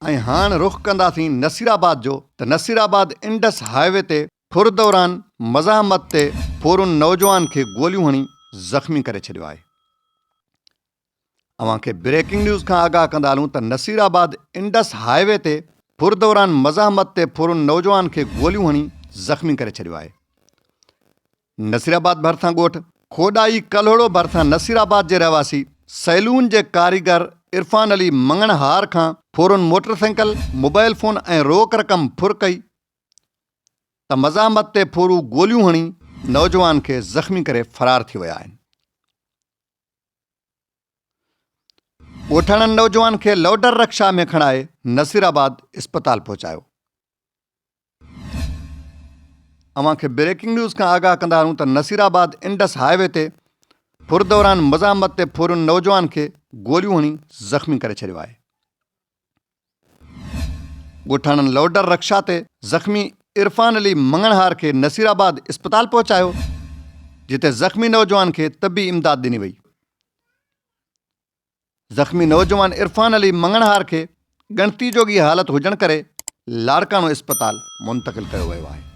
ऐं हाणे रुख़ कंदासीं नसीराबाद जो त नसीराबाद इंडस हाईवे ते फुर दौरान मज़ाहमत ते फौरुन नौजवान खे गोलियूं हणी ज़ख़्मी करे छॾियो आहे। अव्हांखे ब्रेकिंग न्यूज़ खां आगाह कंदा हलूं त नसीराबाद इंडस हाईवे ते फुर दौरान मज़ाहमत ते फौरुन नौजवान खे गोलियूं हणी ज़ख़्मी करे छॾियो आहे। नसीराबाद भरिसां ॻोठ खोडाई कल्होड़ो भरिसां नसीराबाद जे रहवासी सैलून जे कारीगर इरफान अली मंगणहार खां फौरन मोटरसाइकिल, मोबाइल फ़ोन ऐं रोक रक़म फुर कई त मज़ाहमत ते फौरू गोलियूं हणी नौजवान खे ज़ख़्मी करे फ़रार थी विया आहिनि। ॻोठाणनि नौजवान खे लोडर रक्षा में खणाए नसीराबाद इस्पताल पहुचायो। अव्हांखे ब्रेकिंग न्यूज़ खां आगाह कंदा हलूं त नसीराबाद इंडस हाईवे ते फुर दौरान मज़ाहमत ते फौरुन नौजवान खे गोलियूं हणी ज़ख़्मी करे छॾियो आहे। ॻोठाणनि लोडर रक्षा ते ज़ख़्मी इरफान अली मंगणहार खे नसीराबाद इस्पताल पहुचायो, जिते ज़ख़्मी नौजवान खे तबी इमदाद ॾिनी वई। ज़ख़्मी नौजवान इरफान अली मंगणहार खे ॻणती जोगी हालत हुजण करे लाड़काणो इस्पताल मुंतक़िल कयो वियो आहे।